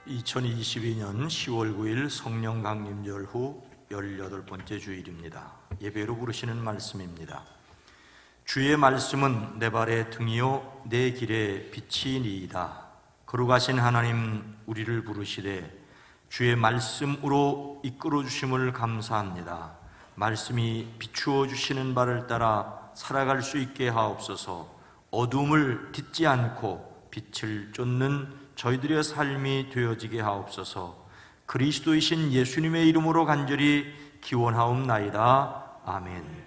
2022년 10월 9일 성령 강림절 후 18번째 주일입니다. 예배로 부르시는 말씀입니다. 주의 말씀은 내 발의 등이요 내 길의 빛이니이다. 거룩하신 하나님, 우리를 부르시되 주의 말씀으로 이끌어 주심을 감사합니다. 말씀이 비추어 주시는 바를 따라 살아갈 수 있게 하옵소서. 어둠을 딛지 않고 빛을 쫓는 저희들의 삶이 되어지게 하옵소서. 그리스도이신 예수님의 이름으로 간절히 기원하옵나이다. 아멘.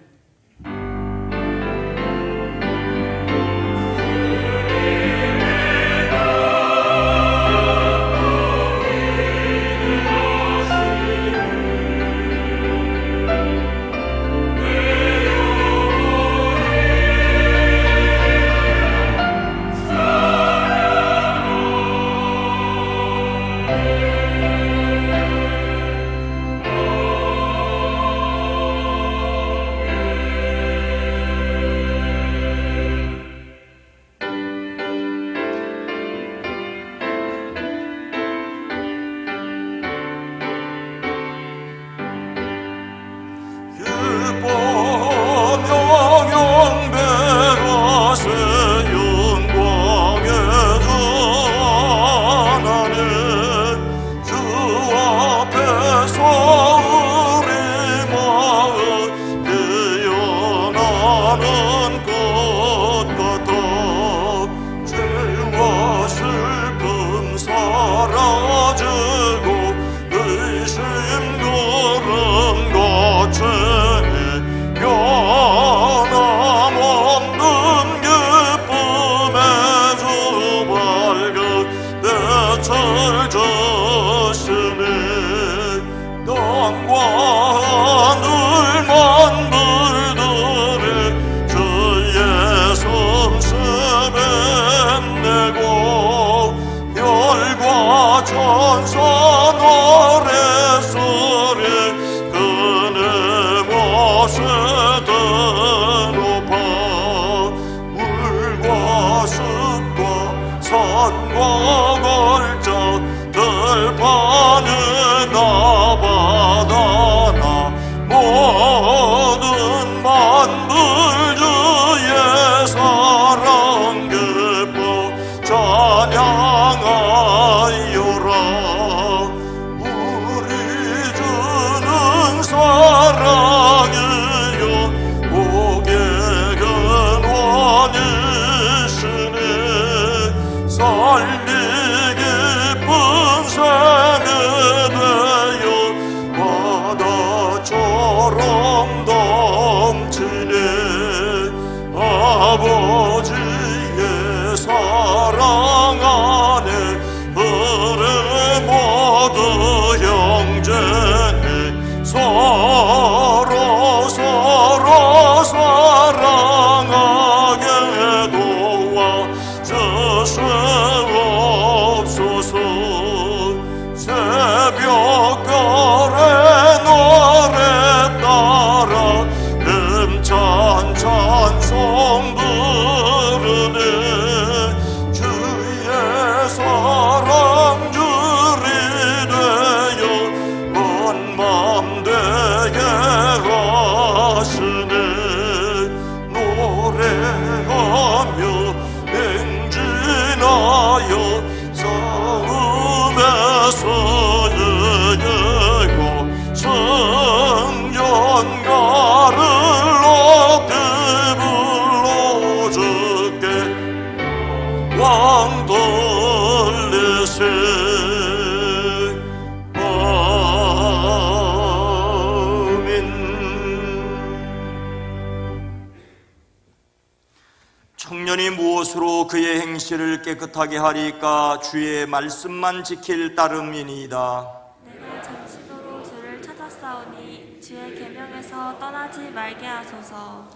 청년이 무엇으로 그의 행실을 깨끗하게 하리까? 주의 말씀만 지킬 따름이니이다. 내가 전심으로 주를 찾았사오니 주의 계명에서 떠나지 말게 하소서.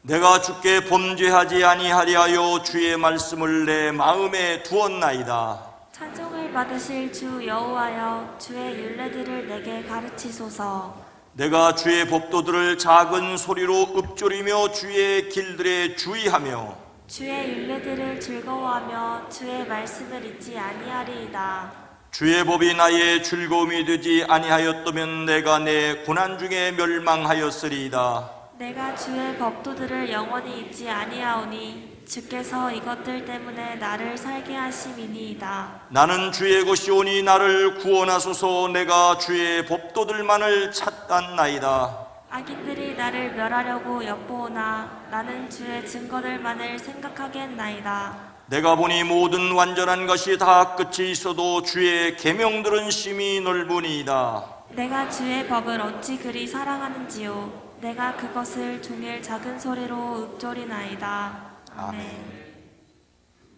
내가 주께 범죄하지 아니하리하여 주의 말씀을 내 마음에 두었나이다. 찬송을 받으실 주 여호와여, 주의 율례들을 내게 가르치소서. 내가 주의 법도들을 작은 소리로 읊조리며 주의 길들에 주의하며 주의 율례들을 즐거워하며 주의 말씀을 잊지 아니하리이다. 주의 법이 나의 즐거움이 되지 아니하였다면 내가 내 고난 중에 멸망하였으리이다. 내가 주의 법도들을 영원히 잊지 아니하오니 주께서 이것들 때문에 나를 살게 하심이니이다. 나는 주의 것이오니 나를 구원하소서. 내가 주의 법도들만을 찾았나이다. 악인들이 나를 멸하려고 엿보오나 나는 주의 증거들만을 생각하겠나이다. 내가 보니 모든 완전한 것이 다 끝이 있어도 주의 계명들은 심히 넓으니이다. 내가 주의 법을 어찌 그리 사랑하는지요. 내가 그것을 종일 작은 소리로 읊조리나이다. 아멘.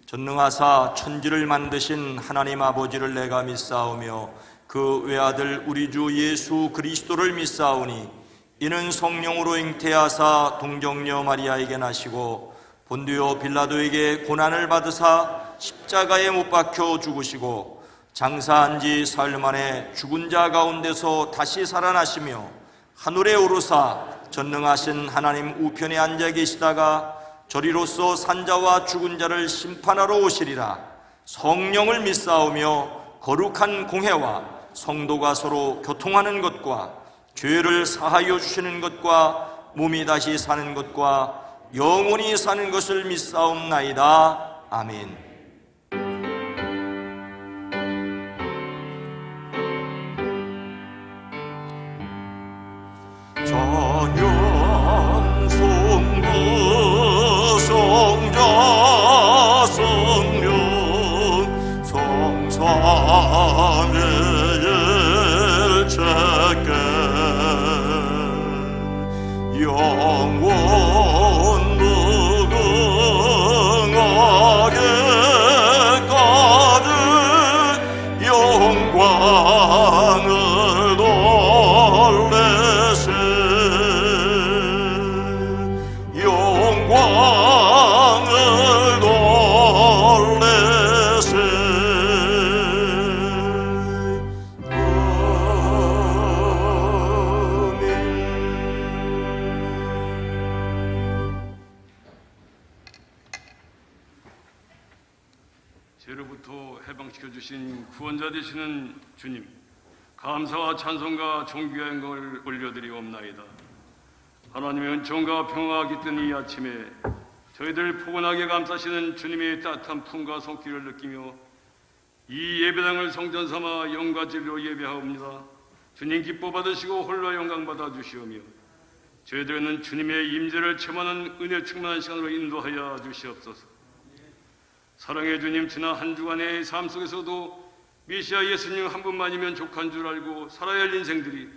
전능하사 천지를 만드신 하나님 아버지를 내가 믿사오며 그 외아들 우리 주 예수 그리스도를 믿사오니 이는 성령으로 잉태하사 동정녀 마리아에게 나시고 본디오 빌라도에게 고난을 받으사 십자가에 못 박혀 죽으시고 장사한 지 사흘 만에 죽은 자 가운데서 다시 살아나시며 하늘에 오르사 전능하신 하나님 우편에 앉아 계시다가 저리로서 산자와 죽은 자를 심판하러 오시리라. 성령을 믿사오며 거룩한 공회와 성도가 서로 교통하는 것과 죄를 사하여 주시는 것과 몸이 다시 사는 것과 영원히 사는 것을 믿사옵나이다. 아멘. 전연 성부 성자 성령 성삼의 일체께 영원 무궁하게 가득 영광을 돌리세 영광을 돌리세 죄로부터 해방시켜 주신 구원자 되시는 주님, 감사와 찬송과 존귀와 영광을 올려드리옵나이다. 하나님의 은총과 평화가 깃든 이 아침에 저희들 포근하게 감싸시는 주님의 따뜻한 품과 손길을 느끼며 이 예배당을 성전 삼아 영과 진리로 예배하옵니다. 주님 기뻐 받으시고 홀로 영광 받아 주시오며 저희들은 주님의 임재를 체험하는 은혜 충만한 시간으로 인도하여 주시옵소서. 사랑의 주님, 지난 한 주간의 삶 속에서도 메시아 예수님 한 분만이면 족한 줄 알고 살아야 할 인생들이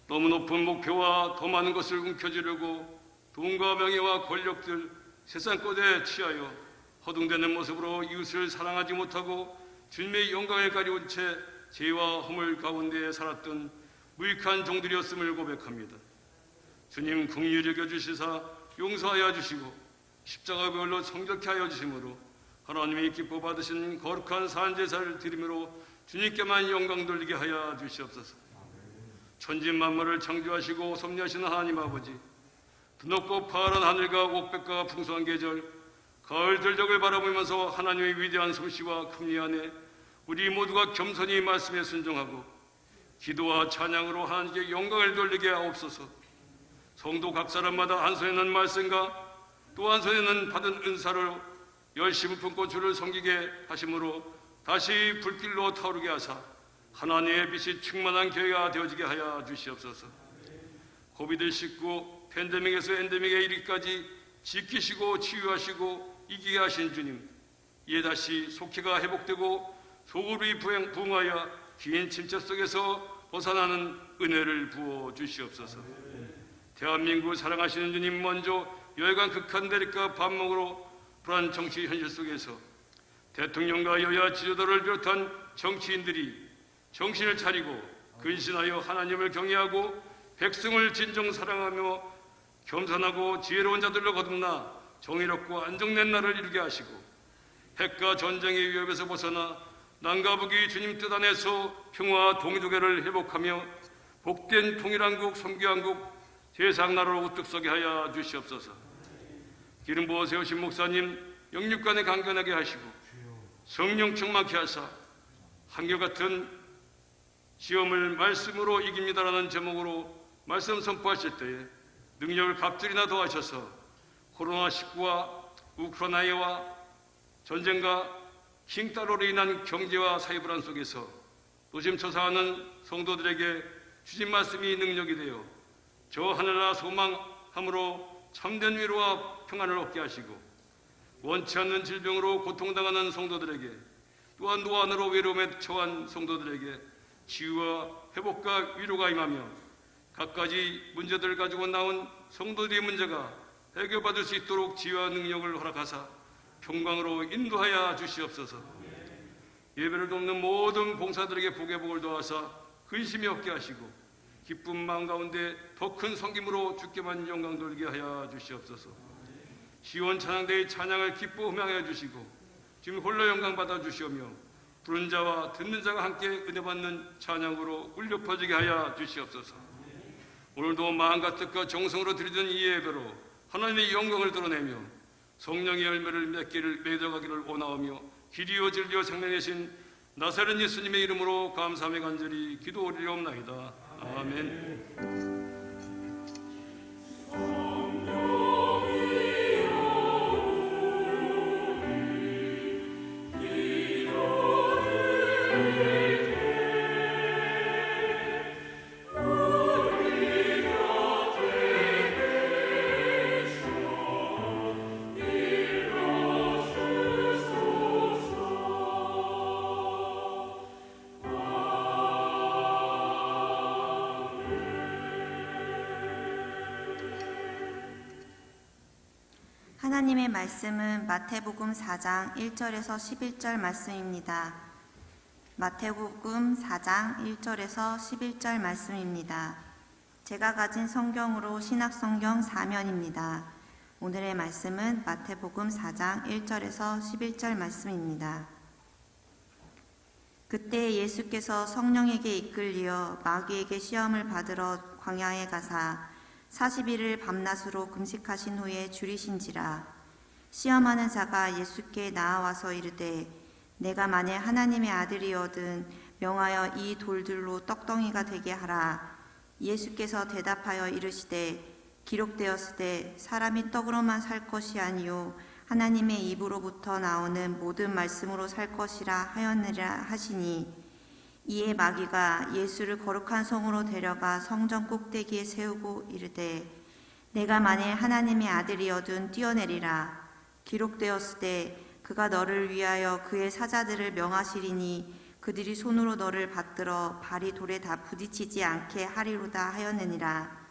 너무 높은 목표와 더 많은 것을 움켜쥐려고 돈과 명예와 권력들, 세상 것에 취하여 허둥대는 모습으로 이웃을 사랑하지 못하고 주님의 영광을 가리운 채 죄와 허물 가운데 살았던 무익한 종들이었음을 고백합니다. 주님 긍휼히 여겨주시사 용서하여 주시고 십자가 별로 성적케 하여 주심으로 하나님이 기뻐 받으신 거룩한 산제사를 드림으로 주님께만 영광 돌리게 하여 주시옵소서. 천지 만물을 창조하시고 섭리하시는 하나님 아버지, 드높고 파란 하늘과 옥백과 풍성한 계절, 가을 들녘을 바라보면서 하나님의 위대한 솜씨와 섭리 안에 우리 모두가 겸손히 말씀에 순종하고 기도와 찬양으로 하나님께 영광을 돌리게 하옵소서. 성도 각 사람마다 한 손에는 말씀과 또 한 손에는 받은 은사로 열심히 품고 주를 섬기게 하심으로 다시 불길로 타오르게 하사 하나님의 빛이 충만한 교회가 되어지게 하여 주시옵소서. 코비드19 팬데믹에서 엔데믹에 이르기까지 지키시고 치유하시고 이기게 하신 주님, 이에 다시 속회가 회복되고 소굴이 부흥하여 긴 침체 속에서 벗어나는 은혜를 부어 주시옵소서. 대한민국을 사랑하시는 주님, 먼저 여야간 극한 대립과 반목으로 불안 정치 현실 속에서 대통령과 여야 지도자를 비롯한 정치인들이 정신을 차리고 근신하여 하나님을 경외하고 백성을 진정 사랑하며 겸손하고 지혜로운 자들로 거듭나 정의롭고 안정된 나라를 이루게 하시고 핵과 전쟁의 위협에서 벗어나 남과 북이 주님 뜻 안에서 평화와 동족애를 회복하며 복된 통일한국, 선교한국, 세상 나라로 우뚝 서게 하여 주시옵소서. 기름 부어 세우신 목사님 영육간에 강건하게 하시고 성령 충만케 하사 한결같은 시험을 말씀으로 이깁니다라는 제목으로 말씀 선포하실 때에 능력을 갑절이나 더하셔서 코로나19와 우크라이나와 전쟁과 킹따로로 인한 경제와 사회 불안 속에서 노심초사하는 성도들에게 주신 말씀이 능력이 되어 저 하늘나라 소망함으로 참된 위로와 평안을 얻게 하시고 원치 않는 질병으로 고통당하는 성도들에게 또한 노안으로 외로움에 처한 성도들에게 치유와 회복과 위로가 임하며 갖가지 문제들을 가지고 나온 성도들의 문제가 해결받을 수 있도록 지혜와 능력을 허락하사 평강으로 인도하여 주시옵소서. 예배를 돕는 모든 봉사들에게 복의 복을 더하사 근심이 없게 하시고 기쁜 마음 가운데 더 큰 섬김으로 주께만 영광 돌게 하여 주시옵소서. 시온 찬양대의 찬양을 기뻐 흠양하여 주시고 지금 홀로 영광 받아 주시오며 부른 자와 듣는 자가 함께 은혜 받는 찬양으로 울려 퍼지게 하여 주시옵소서. 오늘도 마음과 뜻과 정성으로 드리던 이 예배로 하나님의 영광을 드러내며 성령의 열매를 맺기를 맺어가기를 원하오며 길이요 진리요 생명이신 나사렛 예수님의 이름으로 감사하며 간절히 기도 올리옵나이다. 아멘. 하나님의 말씀은 마태복음 4장 1절에서 11절 말씀입니다. 마태복음 4장 1절에서 11절 말씀입니다. 제가 가진 성경으로 신약성경 4면입니다. 오늘의 말씀은 마태복음 4장 1절에서 11절 말씀입니다. 그때 예수께서 성령에게 이끌리어 마귀에게 시험을 받으러 광야에 가사 40일을 밤낮으로 금식하신 후에 줄이신지라. 시험하는 자가 예수께 나아와서 이르되 내가 만일 하나님의 아들이거든 명하여 이 돌들로 떡덩이가 되게 하라. 예수께서 대답하여 이르시되 기록되었으되 사람이 떡으로만 살 것이 아니요 하나님의 입으로부터 나오는 모든 말씀으로 살 것이라 하였느라 하시니, 이에 마귀가 예수를 거룩한 성으로 데려가 성전 꼭대기에 세우고 이르되 내가 만일 하나님의 아들이어든 뛰어내리라. 기록되었으되 그가 너를 위하여 그의 사자들을 명하시리니 그들이 손으로 너를 받들어 발이 돌에 다 부딪히지 않게 하리로다 하였느니라.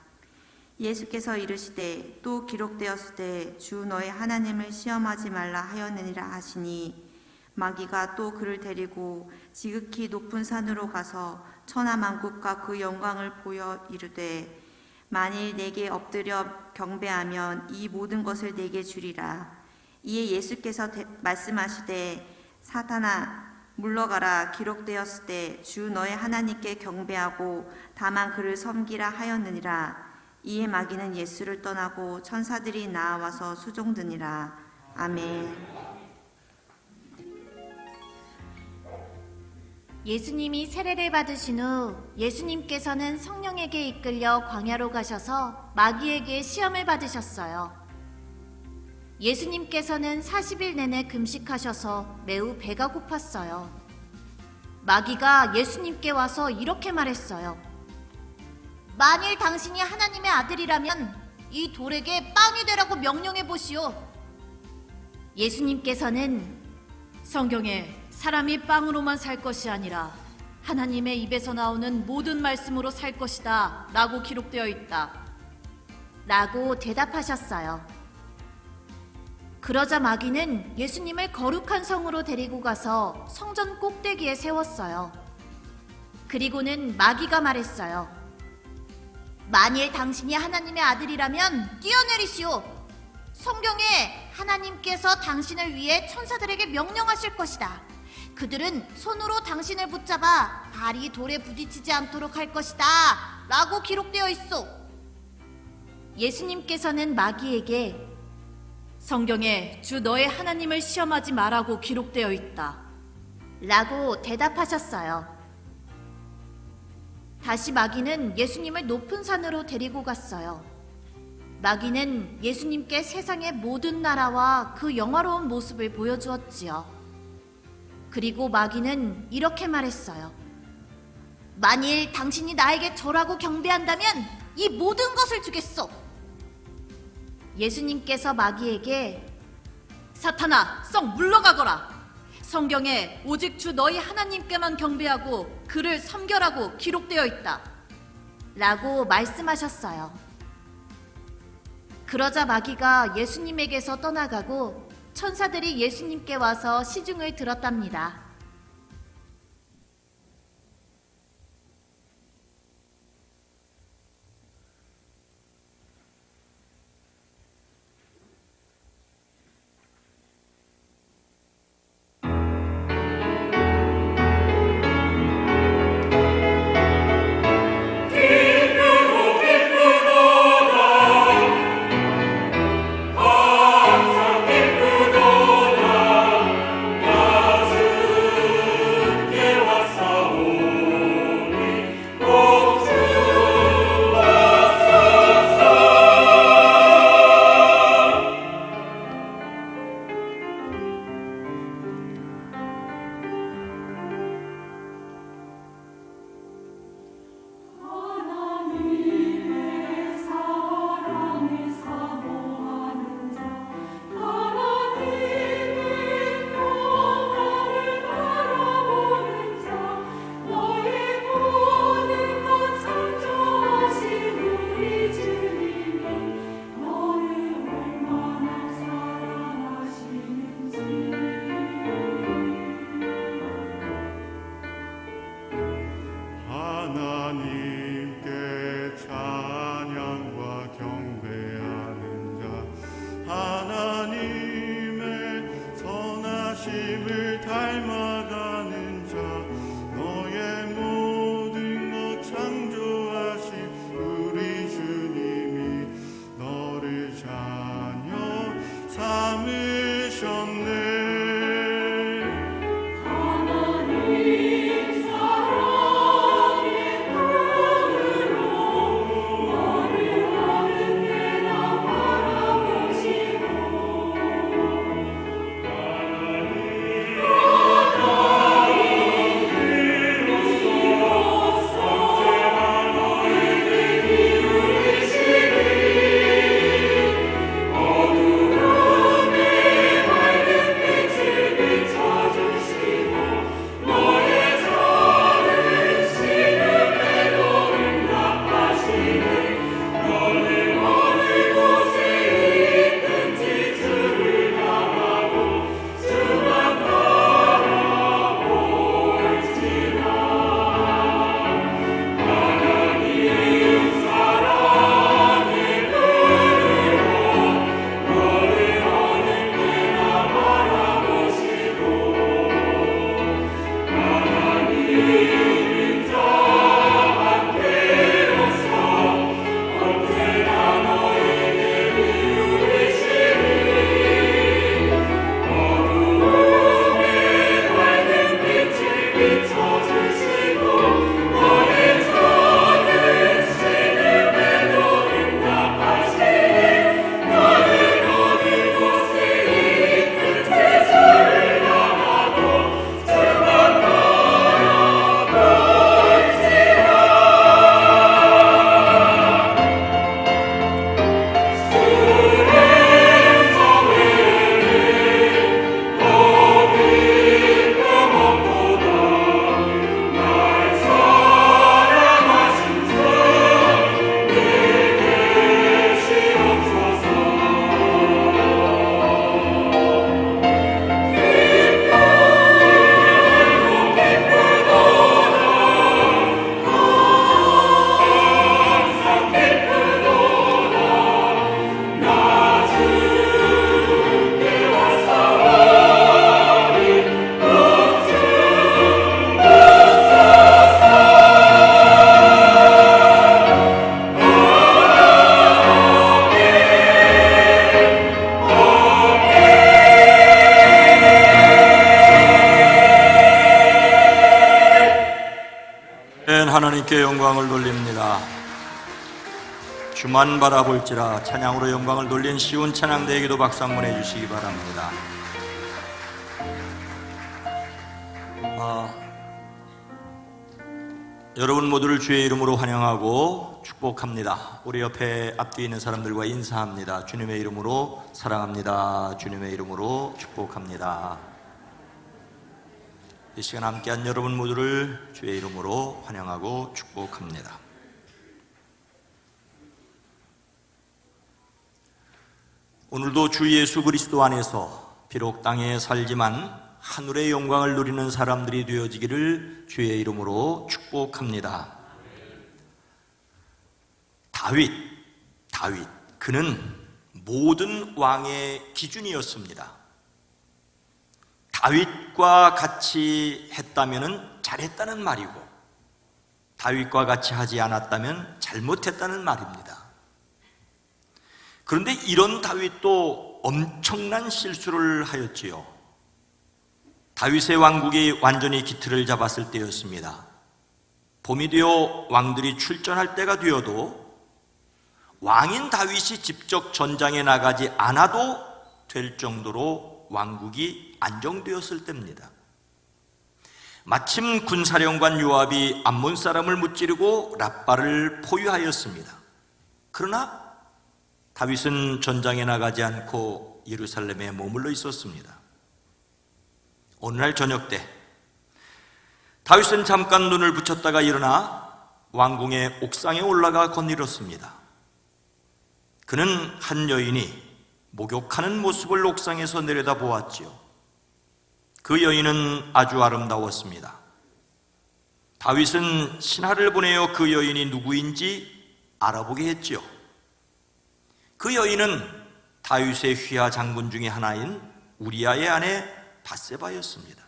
예수께서 이르시되 또 기록되었으되 주 너의 하나님을 시험하지 말라 하였느니라 하시니, 마귀가 또 그를 데리고 지극히 높은 산으로 가서 천하만국과 그 영광을 보여 이르되 만일 내게 엎드려 경배하면 이 모든 것을 내게 주리라. 이에 예수께서 말씀하시되 사탄아 물러가라. 기록되었으되 주 너의 하나님께 경배하고 다만 그를 섬기라 하였느니라. 이에 마귀는 예수를 떠나고 천사들이 나와서 수종드니라. 아멘. 예수님이 세례를 받으신 후 예수님께서는 성령에게 이끌려 광야로 가셔서 마귀에게 시험을 받으셨어요. 예수님께서는 40일 내내 금식하셔서 매우 배가 고팠어요. 마귀가 예수님께 와서 이렇게 말했어요. 만일 당신이 하나님의 아들이라면 이 돌에게 빵이 되라고 명령해 보시오. 예수님께서는 성경에 사람이 빵으로만 살 것이 아니라 하나님의 입에서 나오는 모든 말씀으로 살 것이다 라고 기록되어 있다 라고 대답하셨어요. 그러자 마귀는 예수님을 거룩한 성으로 데리고 가서 성전 꼭대기에 세웠어요. 그리고는 마귀가 말했어요. 만일 당신이 하나님의 아들이라면 뛰어내리시오. 성경에 하나님께서 당신을 위해 천사들에게 명령하실 것이다. 그들은 손으로 당신을 붙잡아 발이 돌에 부딪히지 않도록 할 것이다 라고 기록되어 있어. 예수님께서는 마귀에게 성경에 주 너의 하나님을 시험하지 말라고 기록되어 있다 라고 대답하셨어요. 다시 마귀는 예수님을 높은 산으로 데리고 갔어요. 마귀는 예수님께 세상의 모든 나라와 그 영화로운 모습을 보여주었지요. 그리고 마귀는 이렇게 말했어요. 만일 당신이 나에게 절하고 경배한다면 이 모든 것을 주겠소. 예수님께서 마귀에게 사탄아, 썩 물러가거라. 성경에 오직 주 너희 하나님께만 경배하고 그를 섬겨라고 기록되어 있다. 라고 말씀하셨어요. 그러자 마귀가 예수님에게서 떠나가고 천사들이 예수님께 와서 시중을 들었답니다. 하나님께 영광을 돌립니다. 주만 바라볼지라. 찬양으로 영광을 돌린 시온 찬양대에게도 박수 한번 해주시기 바랍니다. 여러분 모두를 주의 이름으로 환영하고 축복합니다. 우리 옆에 앞뒤에 있는 사람들과 인사합니다. 주님의 이름으로 사랑합니다. 주님의 이름으로 축복합니다. 이 시간 함께한 여러분 모두를 주의 이름으로 환영하고 축복합니다. 오늘도 주 예수 그리스도 안에서 비록 땅에 살지만 하늘의 영광을 누리는 사람들이 되어지기를 주의 이름으로 축복합니다. 다윗, 그는 모든 왕의 기준이었습니다. 다윗과 같이 했다면 잘했다는 말이고, 다윗과 같이 하지 않았다면 잘못했다는 말입니다. 그런데 이런 다윗도 엄청난 실수를 하였지요. 다윗의 왕국이 완전히 기틀을 잡았을 때였습니다. 봄이 되어 왕들이 출전할 때가 되어도 왕인 다윗이 직접 전장에 나가지 않아도 될 정도로 왕국이 안정되었을 때입니다. 마침 군사령관 요압이 암몬 사람을 무찌르고 랍바를 포위하였습니다. 그러나 다윗은 전장에 나가지 않고 예루살렘에 머물러 있었습니다. 어느 날 저녁 때 다윗은 잠깐 눈을 붙였다가 일어나 왕궁의 옥상에 올라가 거닐었습니다. 그는 한 여인이 목욕하는 모습을 옥상에서 내려다 보았지요. 그 여인은 아주 아름다웠습니다. 다윗은 신하를 보내어 그 여인이 누구인지 알아보게 했지요. 그 여인은 다윗의 휘하 장군 중에 하나인 우리아의 아내 밧세바였습니다.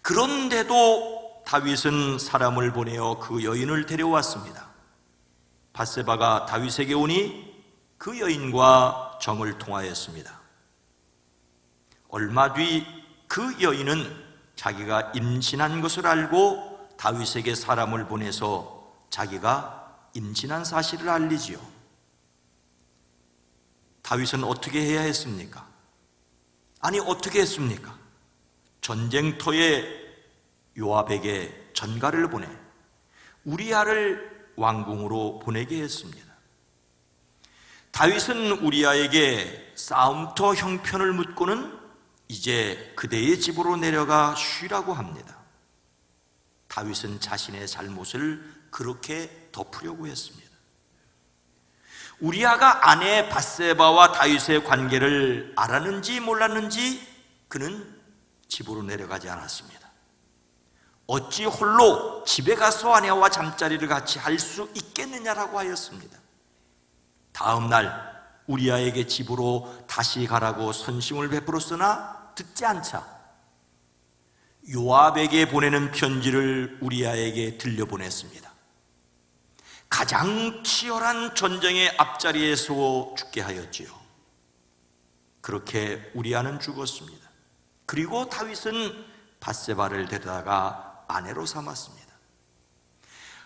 그런데도 다윗은 사람을 보내어 그 여인을 데려왔습니다. 밧세바가 다윗에게 오니 그 여인과 정을 통하였습니다. 얼마 뒤 그 여인은 자기가 임신한 것을 알고 다윗에게 사람을 보내서 자기가 임신한 사실을 알리지요. 다윗은 어떻게 해야 했습니까? 아니, 어떻게 했습니까? 전쟁터에 요압에게 전가를 보내 우리아를 왕궁으로 보내게 했습니다. 다윗은 우리아에게 싸움터 형편을 묻고는 이제 그대의 집으로 내려가 쉬라고 합니다. 다윗은 자신의 잘못을 그렇게 덮으려고 했습니다. 우리아가 아내 밧세바와 다윗의 관계를 알았는지 몰랐는지 그는 집으로 내려가지 않았습니다. 어찌 홀로 집에 가서 아내와 잠자리를 같이 할 수 있겠느냐라고 하였습니다. 다음 날 우리아에게 집으로 다시 가라고 선심을 베풀었으나 듣지 않자 요압에게 보내는 편지를 우리아에게 들려보냈습니다. 가장 치열한 전쟁의 앞자리에 세워 죽게 하였지요. 그렇게 우리아는 죽었습니다. 그리고 다윗은 밧세바를 데려다가 아내로 삼았습니다.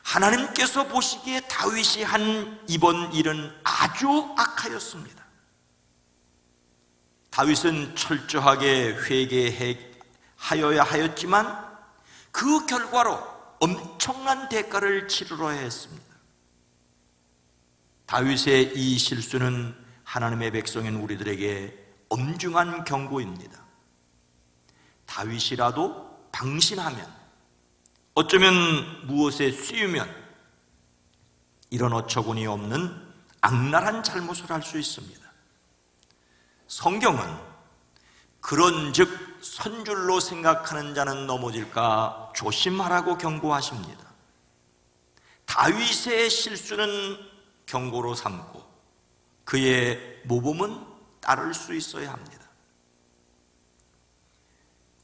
하나님께서 보시기에 다윗이 한 이번 일은 아주 악하였습니다. 다윗은 철저하게 회개하여야 하였지만 그 결과로 엄청난 대가를 치르러야 했습니다. 다윗의 이 실수는 하나님의 백성인 우리들에게 엄중한 경고입니다. 다윗이라도 방심하면, 어쩌면 무엇에 씌우면 이런 어처구니 없는 악랄한 잘못을 할 수 있습니다. 성경은 그런즉 선줄로 생각하는 자는 넘어질까 조심하라고 경고하십니다. 다윗의 실수는 경고로 삼고 그의 모범은 따를 수 있어야 합니다.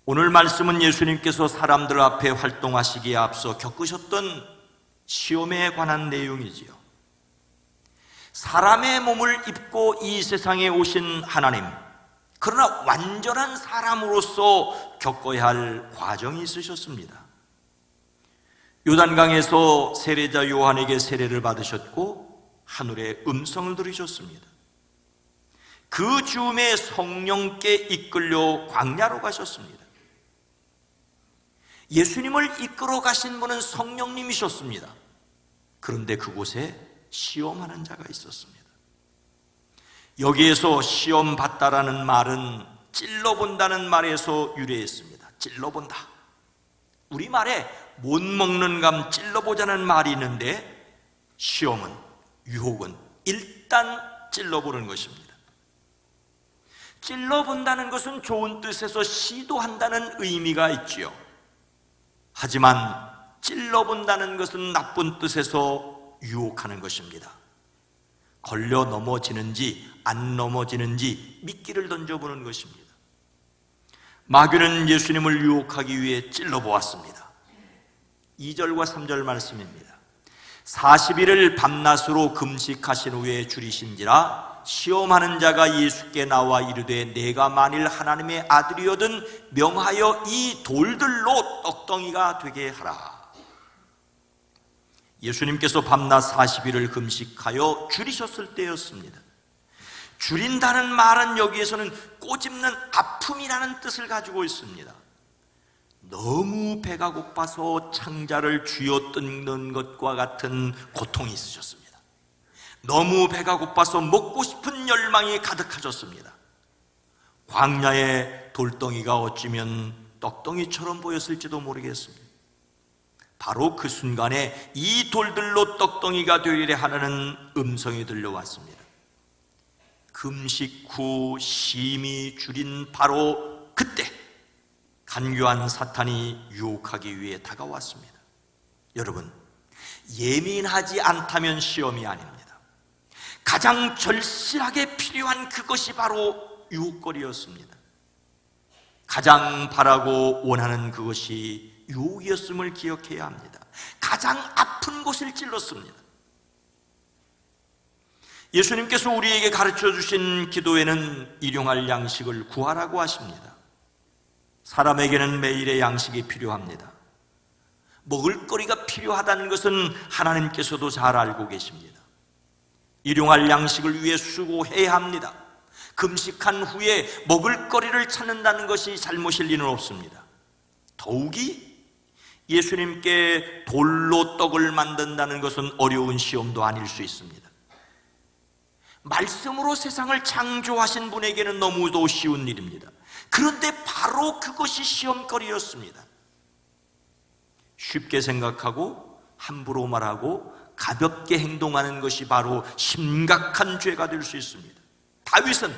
오늘 말씀은 예수님께서 사람들 앞에 활동하시기에 앞서 겪으셨던 시험에 관한 내용이지요. 사람의 몸을 입고 이 세상에 오신 하나님, 그러나 완전한 사람으로서 겪어야 할 과정이 있으셨습니다. 요단강에서 세례자 요한에게 세례를 받으셨고 하늘의 음성을 들으셨습니다. 그 즈음에 성령께 이끌려 광야로 가셨습니다. 예수님을 이끌어 가신 분은 성령님이셨습니다. 그런데 그곳에 시험하는 자가 있었습니다. 여기에서 시험 받다라는 말은 찔러본다는 말에서 유래했습니다. 찔러본다. 우리말에 못 먹는 감 찔러보자는 말이 있는데, 시험은, 유혹은 일단 찔러보는 것입니다. 찔러본다는 것은 좋은 뜻에서 시도한다는 의미가 있지요. 하지만 찔러본다는 것은 나쁜 뜻에서 유혹하는 것입니다. 걸려 넘어지는지 안 넘어지는지 미끼를 던져보는 것입니다. 마귀는 예수님을 유혹하기 위해 찔러보았습니다. 2절과 3절 말씀입니다. 40일을 밤낮으로 금식하신 후에 줄이신지라 시험하는 자가 예수께 나와 이르되 내가 만일 하나님의 아들이거든 명하여 이 돌들로 떡덩이가 되게 하라. 예수님께서 밤낮 40일을 금식하여 줄이셨을 때였습니다. 줄인다는 말은 여기에서는 꼬집는 아픔이라는 뜻을 가지고 있습니다. 너무 배가 고파서 창자를 쥐어뜯는 것과 같은 고통이 있으셨습니다. 너무 배가 고파서 먹고 싶은 열망이 가득하셨습니다. 광야의 돌덩이가 어찌면 떡덩이처럼 보였을지도 모르겠습니다. 바로 그 순간에 이 돌들로 떡덩이가 되리라 하는 음성이 들려왔습니다. 금식 후 심히 줄인 바로 그때 간교한 사탄이 유혹하기 위해 다가왔습니다. 여러분, 예민하지 않다면 시험이 아닙니다. 가장 절실하게 필요한 그것이 바로 유혹거리였습니다. 가장 바라고 원하는 그것이 유혹이었음을 기억해야 합니다. 가장 아픈 곳을 찔렀습니다. 예수님께서 우리에게 가르쳐 주신 기도에는 일용할 양식을 구하라고 하십니다. 사람에게는 매일의 양식이 필요합니다. 먹을거리가 필요하다는 것은 하나님께서도 잘 알고 계십니다. 일용할 양식을 위해 수고해야 합니다. 금식한 후에 먹을거리를 찾는다는 것이 잘못일 리는 없습니다. 더욱이 예수님께 돌로 떡을 만든다는 것은 어려운 시험도 아닐 수 있습니다. 말씀으로 세상을 창조하신 분에게는 너무도 쉬운 일입니다. 그런데 바로 그것이 시험거리였습니다. 쉽게 생각하고 함부로 말하고 가볍게 행동하는 것이 바로 심각한 죄가 될 수 있습니다. 다윗은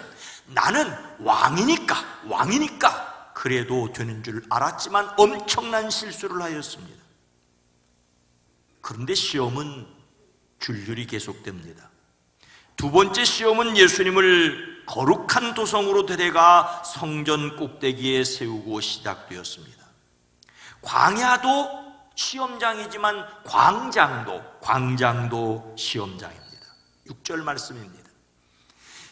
나는 왕이니까 그래도 되는 줄 알았지만 엄청난 실수를 하였습니다. 그런데 시험은 줄줄이 계속됩니다. 두 번째 시험은 예수님을 거룩한 도성으로 데려가 성전 꼭대기에 세우고 시작되었습니다. 광야도 시험장이지만 광장도 시험장입니다. 6절 말씀입니다.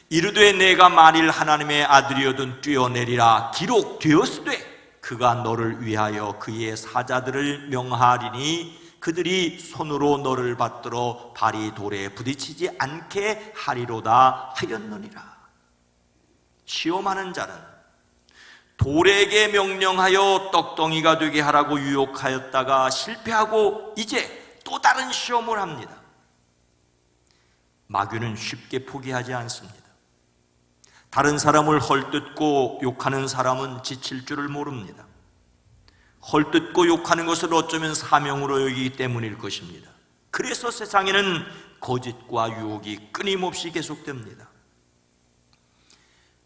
이르되 내가 만일 하나님의 아들이어든 뛰어내리라 기록되었으되 그가 너를 위하여 그의 사자들을 명하리니 그들이 손으로 너를 받들어 발이 돌에 부딪히지 않게 하리로다 하였느니라. 시험하는 자는 돌에게 명령하여 떡덩이가 되게 하라고 유혹하였다가 실패하고 이제 또 다른 시험을 합니다. 마귀는 쉽게 포기하지 않습니다. 다른 사람을 헐뜯고 욕하는 사람은 지칠 줄을 모릅니다. 헐뜯고 욕하는 것을 어쩌면 사명으로 여기기 때문일 것입니다. 그래서 세상에는 거짓과 유혹이 끊임없이 계속됩니다.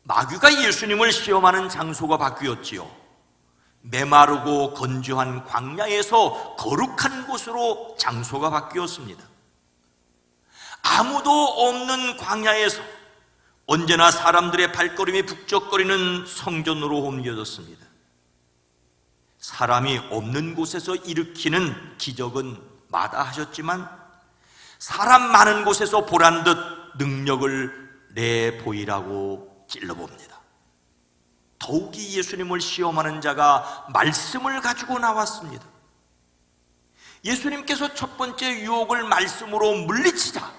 마귀가 예수님을 시험하는 장소가 바뀌었지요. 메마르고 건조한 광야에서 거룩한 곳으로 장소가 바뀌었습니다. 아무도 없는 광야에서 언제나 사람들의 발걸음이 북적거리는 성전으로 옮겨졌습니다. 사람이 없는 곳에서 일으키는 기적은 마다하셨지만 사람 많은 곳에서 보란듯 능력을 내보이라고 찔러봅니다. 더욱이 예수님을 시험하는 자가 말씀을 가지고 나왔습니다. 예수님께서 첫 번째 유혹을 말씀으로 물리치자,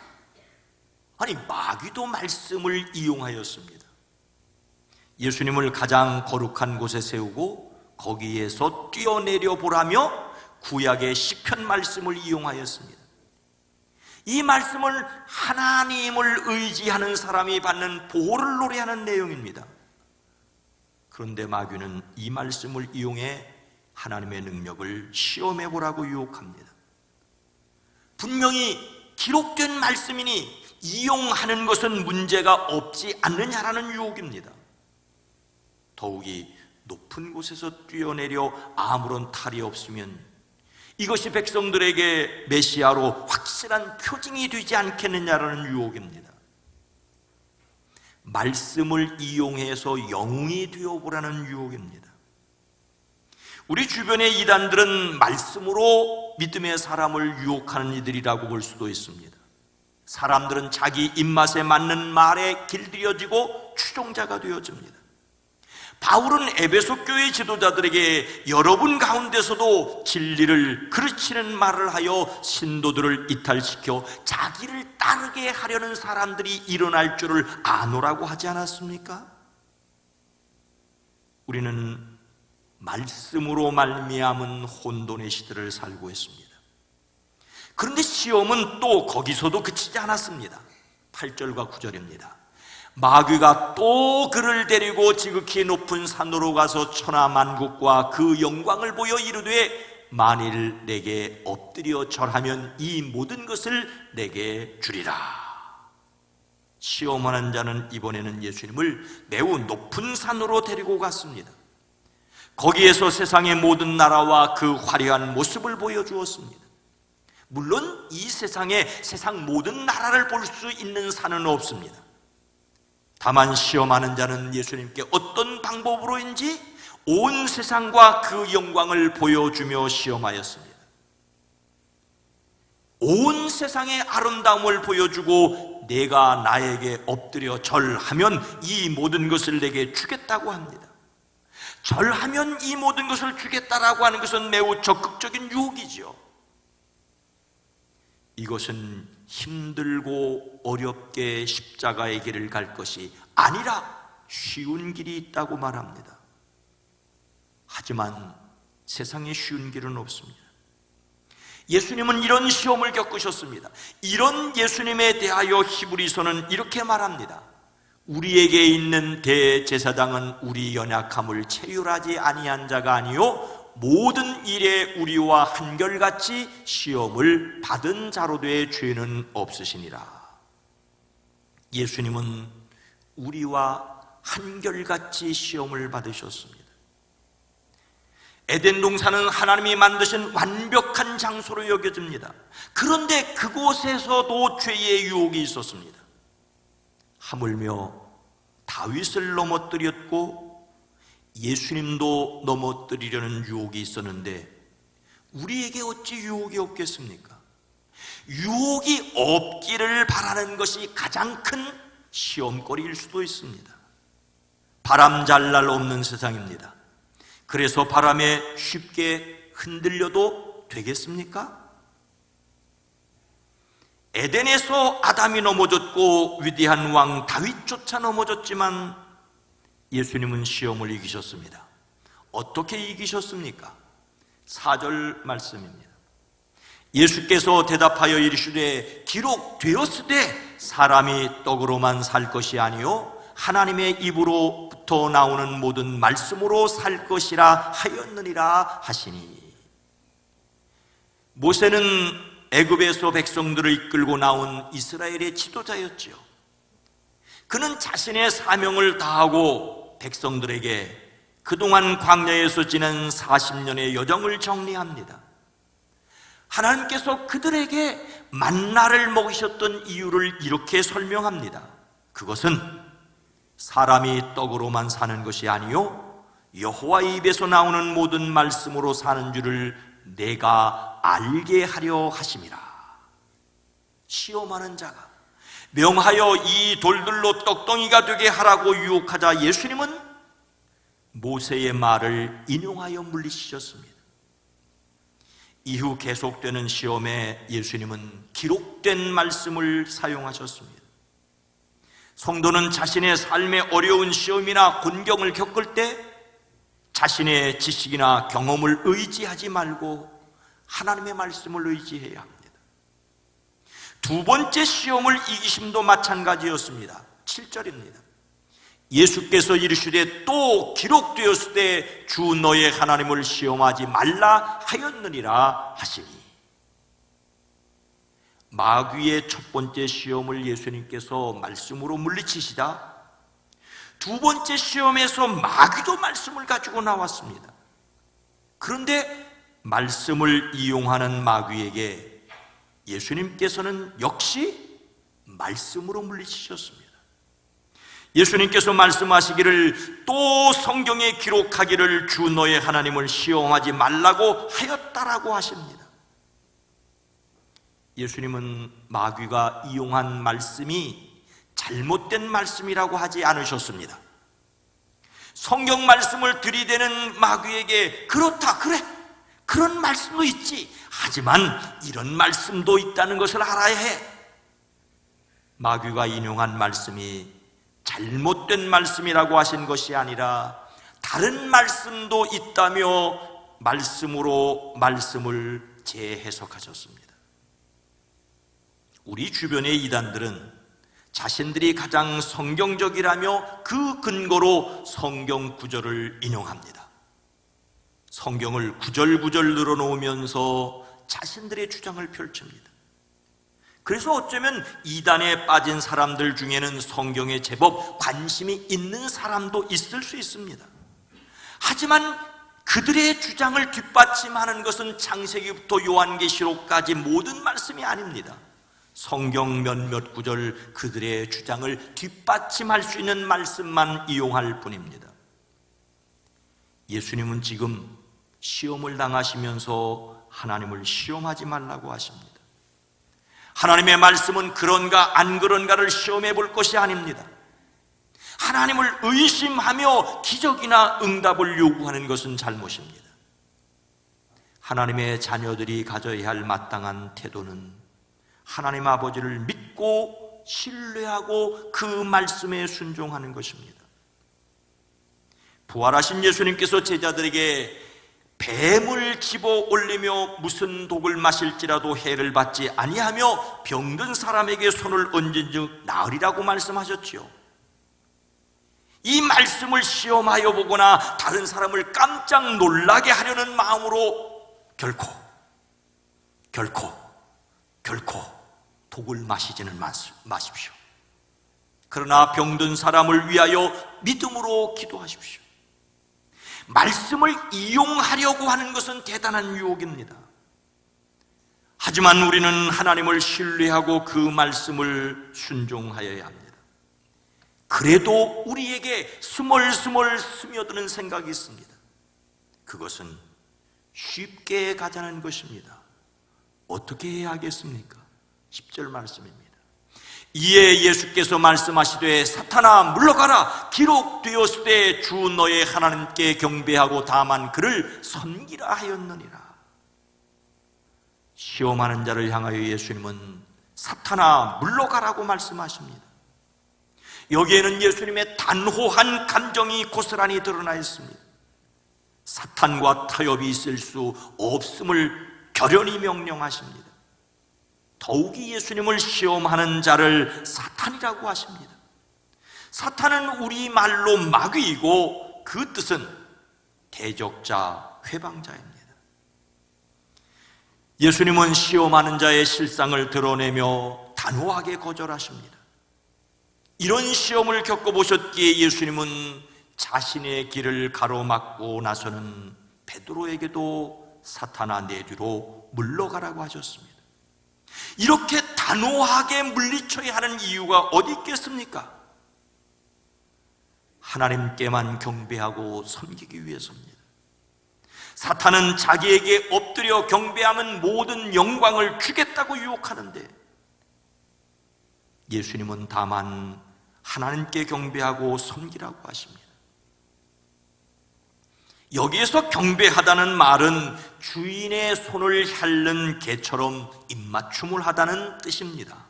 아니 마귀도 말씀을 이용하였습니다. 예수님을 가장 거룩한 곳에 세우고 거기에서 뛰어내려 보라며 구약의 시편 말씀을 이용하였습니다. 이 말씀은 하나님을 의지하는 사람이 받는 보호를 노래하는 내용입니다. 그런데 마귀는 이 말씀을 이용해 하나님의 능력을 시험해 보라고 유혹합니다. 분명히 기록된 말씀이니 이용하는 것은 문제가 없지 않느냐라는 유혹입니다. 더욱이 높은 곳에서 뛰어내려 아무런 탈이 없으면 이것이 백성들에게 메시아로 확실한 표징이 되지 않겠느냐라는 유혹입니다. 말씀을 이용해서 영웅이 되어보라는 유혹입니다. 우리 주변의 이단들은 말씀으로 믿음의 사람을 유혹하는 이들이라고 볼 수도 있습니다. 사람들은 자기 입맛에 맞는 말에 길들여지고 추종자가 되어집니다. 바울은 에베소 교회 지도자들에게 여러분 가운데서도 진리를 그르치는 말을 하여 신도들을 이탈시켜 자기를 따르게 하려는 사람들이 일어날 줄을 아노라고 하지 않았습니까? 우리는 말씀으로 말미암은 혼돈의 시대를 살고 있습니다. 그런데 시험은 또 거기서도 그치지 않았습니다. 8절과 9절입니다. 마귀가 또 그를 데리고 지극히 높은 산으로 가서 천하만국과 그 영광을 보여 이르되 만일 내게 엎드려 절하면 이 모든 것을 내게 주리라. 시험하는 자는 이번에는 예수님을 매우 높은 산으로 데리고 갔습니다. 거기에서 세상의 모든 나라와 그 화려한 모습을 보여주었습니다. 물론 이 세상에 세상 모든 나라를 볼 수 있는 산은 없습니다. 다만 시험하는 자는 예수님께 어떤 방법으로인지 온 세상과 그 영광을 보여주며 시험하였습니다. 온 세상의 아름다움을 보여주고 내가 나에게 엎드려 절하면 이 모든 것을 내게 주겠다고 합니다. 절하면 이 모든 것을 주겠다라고 하는 것은 매우 적극적인 유혹이죠. 이것은 힘들고 어렵게 십자가의 길을 갈 것이 아니라 쉬운 길이 있다고 말합니다. 하지만 세상에 쉬운 길은 없습니다. 예수님은 이런 시험을 겪으셨습니다. 이런 예수님에 대하여 히브리서는 이렇게 말합니다. 우리에게 있는 대제사장은 우리 연약함을 체휼하지 아니한 자가 아니요 모든 일에 우리와 한결같이 시험을 받은 자로 돼 죄는 없으시니라. 예수님은 우리와 한결같이 시험을 받으셨습니다. 에덴 동산은 하나님이 만드신 완벽한 장소로 여겨집니다. 그런데 그곳에서도 죄의 유혹이 있었습니다. 하물며 다윗을 넘어뜨렸고 예수님도 넘어뜨리려는 유혹이 있었는데 우리에게 어찌 유혹이 없겠습니까? 유혹이 없기를 바라는 것이 가장 큰 시험거리일 수도 있습니다. 바람 잘 날 없는 세상입니다. 그래서 바람에 쉽게 흔들려도 되겠습니까? 에덴에서 아담이 넘어졌고 위대한 왕 다윗조차 넘어졌지만 예수님은 시험을 이기셨습니다. 어떻게 이기셨습니까? 4절 말씀입니다. 예수께서 대답하여 이르시되 기록되었으되 사람이 떡으로만 살 것이 아니요 하나님의 입으로부터 나오는 모든 말씀으로 살 것이라 하였느니라 하시니. 모세는 애굽에서 백성들을 이끌고 나온 이스라엘의 지도자였지요. 그는 자신의 사명을 다하고 백성들에게 그동안 광야에서 지낸 40년의 여정을 정리합니다. 하나님께서 그들에게 만나를 먹이셨던 이유를 이렇게 설명합니다. 그것은 사람이 떡으로만 사는 것이 아니요 여호와의 입에서 나오는 모든 말씀으로 사는 줄을 내가 알게 하려 하심이라. 시험하는 자가 명하여 이 돌들로 떡덩이가 되게 하라고 유혹하자 예수님은 모세의 말을 인용하여 물리치셨습니다. 이후 계속되는 시험에 예수님은 기록된 말씀을 사용하셨습니다. 성도는 자신의 삶의 어려운 시험이나 곤경을 겪을 때 자신의 지식이나 경험을 의지하지 말고 하나님의 말씀을 의지해야 합니다. 두 번째 시험을 이기심도 마찬가지였습니다. 7절입니다. 예수께서 이르시되 또 기록되었을 때 주 너의 하나님을 시험하지 말라 하였느니라 하시니. 마귀의 첫 번째 시험을 예수님께서 말씀으로 물리치시다 두 번째 시험에서 마귀도 말씀을 가지고 나왔습니다. 그런데 말씀을 이용하는 마귀에게 예수님께서는 역시 말씀으로 물리치셨습니다. 예수님께서 말씀하시기를 또 성경에 기록하기를 주 너의 하나님을 시험하지 말라고 하였다라고 하십니다. 예수님은 마귀가 이용한 말씀이 잘못된 말씀이라고 하지 않으셨습니다. 성경 말씀을 들이대는 마귀에게 그렇다, 그래, 그런 말씀도 있지, 하지만 이런 말씀도 있다는 것을 알아야 해. 마귀가 인용한 말씀이 잘못된 말씀이라고 하신 것이 아니라 다른 말씀도 있다며 말씀으로 말씀을 재해석하셨습니다. 우리 주변의 이단들은 자신들이 가장 성경적이라며 그 근거로 성경 구절을 인용합니다. 성경을 구절구절 늘어놓으면서 자신들의 주장을 펼칩니다. 그래서 어쩌면 이단에 빠진 사람들 중에는 성경에 제법 관심이 있는 사람도 있을 수 있습니다. 하지만 그들의 주장을 뒷받침하는 것은 창세기부터 요한계시록까지 모든 말씀이 아닙니다. 성경 몇몇 구절 그들의 주장을 뒷받침할 수 있는 말씀만 이용할 뿐입니다. 예수님은 지금 시험을 당하시면서 하나님을 시험하지 말라고 하십니다. 하나님의 말씀은 그런가 안 그런가를 시험해 볼 것이 아닙니다. 하나님을 의심하며 기적이나 응답을 요구하는 것은 잘못입니다. 하나님의 자녀들이 가져야 할 마땅한 태도는 하나님 아버지를 믿고 신뢰하고 그 말씀에 순종하는 것입니다. 부활하신 예수님께서 제자들에게 뱀을 집어 올리며 무슨 독을 마실지라도 해를 받지 아니하며 병든 사람에게 손을 얹은즉 나으리라고 말씀하셨지요. 이 말씀을 시험하여 보거나 다른 사람을 깜짝 놀라게 하려는 마음으로 결코 독을 마시지는 마십시오. 그러나 병든 사람을 위하여 믿음으로 기도하십시오. 말씀을 이용하려고 하는 것은 대단한 유혹입니다. 하지만 우리는 하나님을 신뢰하고 그 말씀을 순종하여야 합니다. 그래도 우리에게 스멀스멀 스며드는 생각이 있습니다. 그것은 쉽게 가자는 것입니다. 어떻게 해야 하겠습니까? 10절 말씀입니다. 이에 예수께서 말씀하시되 사탄아 물러가라, 기록되었을 때 주 너의 하나님께 경배하고 다만 그를 섬기라 하였느니라. 시험하는 자를 향하여 예수님은 사탄아 물러가라고 말씀하십니다. 여기에는 예수님의 단호한 감정이 고스란히 드러나 있습니다. 사탄과 타협이 있을 수 없음을 결연히 명령하십니다. 더욱이 예수님을 시험하는 자를 사탄이라고 하십니다. 사탄은 우리말로 마귀이고 그 뜻은 대적자, 회방자입니다. 예수님은 시험하는 자의 실상을 드러내며 단호하게 거절하십니다. 이런 시험을 겪어보셨기에 예수님은 자신의 길을 가로막고 나서는 베드로에게도 사탄아 내 뒤로 물러가라고 하셨습니다. 이렇게 단호하게 물리쳐야 하는 이유가 어디 있겠습니까? 하나님께만 경배하고 섬기기 위해서입니다. 사탄은 자기에게 엎드려 경배하면 모든 영광을 주겠다고 유혹하는데 예수님은 다만 하나님께 경배하고 섬기라고 하십니다. 여기에서 경배하다는 말은 주인의 손을 핥는 개처럼 입맞춤을 하다는 뜻입니다.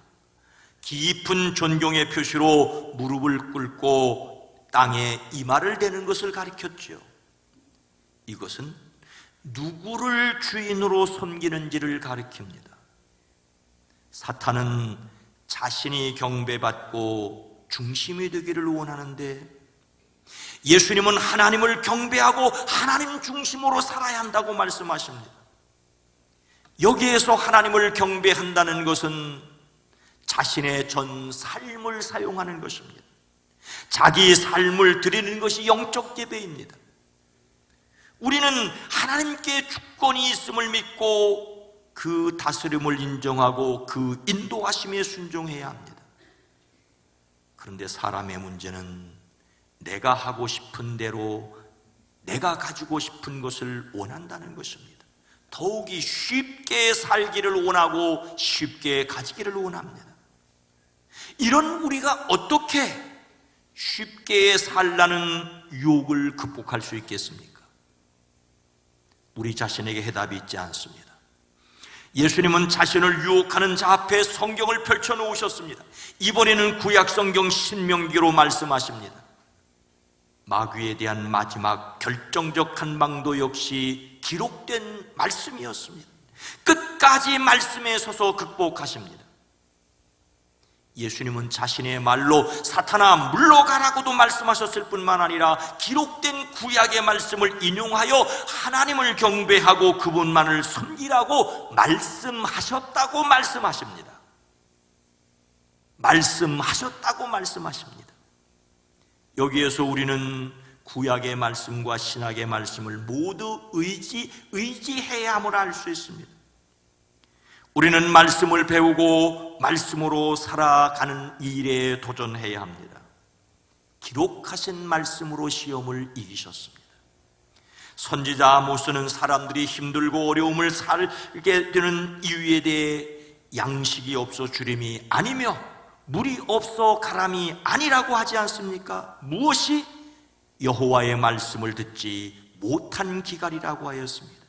깊은 존경의 표시로 무릎을 꿇고 땅에 이마를 대는 것을 가리켰죠. 이것은 누구를 주인으로 섬기는지를 가리킵니다. 사탄은 자신이 경배받고 중심이 되기를 원하는데, 예수님은 하나님을 경배하고 하나님 중심으로 살아야 한다고 말씀하십니다. 여기에서 하나님을 경배한다는 것은 자신의 전 삶을 사용하는 것입니다. 자기 삶을 드리는 것이 영적 예배입니다. 우리는 하나님께 주권이 있음을 믿고 그 다스림을 인정하고 그 인도하심에 순종해야 합니다. 그런데 사람의 문제는 내가 하고 싶은 대로 내가 가지고 싶은 것을 원한다는 것입니다. 더욱이 쉽게 살기를 원하고 쉽게 가지기를 원합니다. 이런 우리가 어떻게 쉽게 살라는 유혹을 극복할 수 있겠습니까? 우리 자신에게 해답이 있지 않습니다. 예수님은 자신을 유혹하는 자 앞에 성경을 펼쳐놓으셨습니다. 이번에는 구약성경 신명기로 말씀하십니다. 마귀에 대한 마지막 결정적 한방도 역시 기록된 말씀이었습니다. 끝까지 말씀에 서서 극복하십니다. 예수님은 자신의 말로 사탄아 물러가라고도 말씀하셨을 뿐만 아니라 기록된 구약의 말씀을 인용하여 하나님을 경배하고 그분만을 섬기라고 말씀하셨다고 말씀하십니다. 말씀하셨다고 말씀하십니다. 여기에서 우리는 구약의 말씀과 신약의 말씀을 모두 의지해야 함을 알 수 있습니다. 우리는 말씀을 배우고 말씀으로 살아가는 일에 도전해야 합니다. 기록하신 말씀으로 시험을 이기셨습니다. 선지자 아모스는 사람들이 힘들고 어려움을 살게 되는 이유에 대해 양식이 없어 주림이 아니며 물이 없어 가람이 아니라고 하지 않습니까? 무엇이? 여호와의 말씀을 듣지 못한 기갈이라고 하였습니다.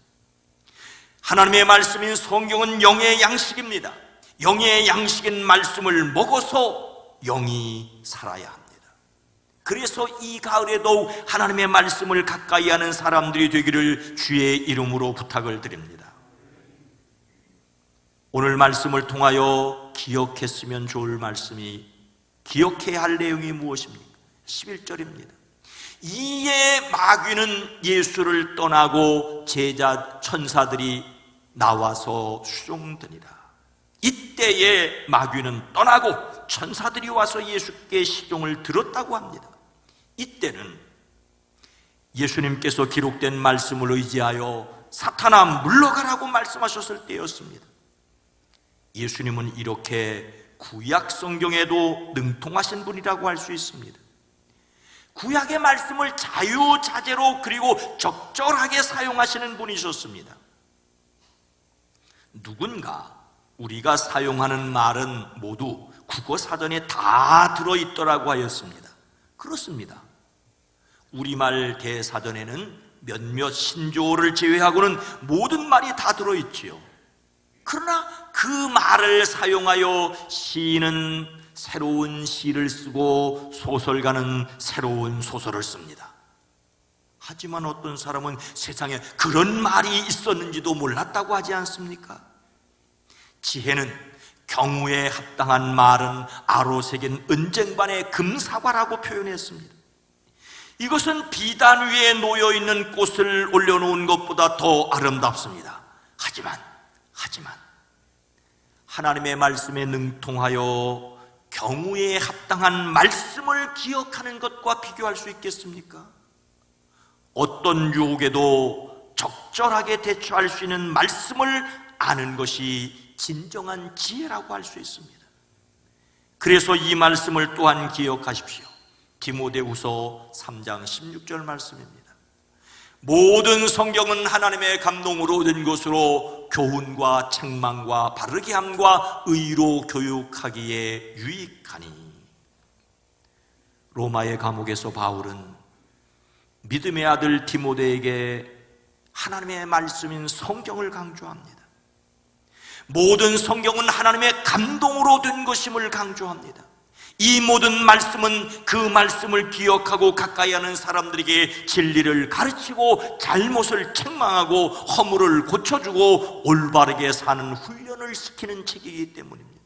하나님의 말씀인 성경은 영의 양식입니다. 영의 양식인 말씀을 먹어서 영이 살아야 합니다. 그래서 이 가을에 더욱 하나님의 말씀을 가까이 하는 사람들이 되기를 주의 이름으로 부탁을 드립니다. 오늘 말씀을 통하여 기억했으면 좋을 말씀이, 기억해야 할 내용이 무엇입니까? 11절입니다. 이에 마귀는 예수를 떠나고 제자 천사들이 나와서 수종드니라. 이때에 마귀는 떠나고 천사들이 와서 예수께 시종을 들었다고 합니다. 이때는 예수님께서 기록된 말씀을 의지하여 사탄아 물러가라고 말씀하셨을 때였습니다. 예수님은 이렇게 구약 성경에도 능통하신 분이라고 할 수 있습니다. 구약의 말씀을 자유자재로 그리고 적절하게 사용하시는 분이셨습니다. 누군가 우리가 사용하는 말은 모두 국어사전에 다 들어있더라고 하였습니다. 그렇습니다. 우리말 대사전에는 몇몇 신조어를 제외하고는 모든 말이 다 들어있지요. 그러나 그 말을 사용하여 시인은 새로운 시를 쓰고 소설가는 새로운 소설을 씁니다. 하지만 어떤 사람은 세상에 그런 말이 있었는지도 몰랐다고 하지 않습니까? 지혜는 경우에 합당한 말은 아로 새긴 은쟁반의 금사과라고 표현했습니다. 이것은 비단 위에 놓여있는 꽃을 올려놓은 것보다 더 아름답습니다. 하지만 하나님의 말씀에 능통하여 경우에 합당한 말씀을 기억하는 것과 비교할 수 있겠습니까? 어떤 유혹에도 적절하게 대처할 수 있는 말씀을 아는 것이 진정한 지혜라고 할 수 있습니다. 그래서 이 말씀을 또한 기억하십시오. 디모데후서 3장 16절 말씀입니다. 모든 성경은 하나님의 감동으로 된 것으로 교훈과 책망과 바르게 함과 의로 교육하기에 유익하니. 로마의 감옥에서 바울은 믿음의 아들 디모데에게 하나님의 말씀인 성경을 강조합니다. 모든 성경은 하나님의 감동으로 된 것임을 강조합니다. 이 모든 말씀은 그 말씀을 기억하고 가까이 하는 사람들에게 진리를 가르치고 잘못을 책망하고 허물을 고쳐주고 올바르게 사는 훈련을 시키는 책이기 때문입니다.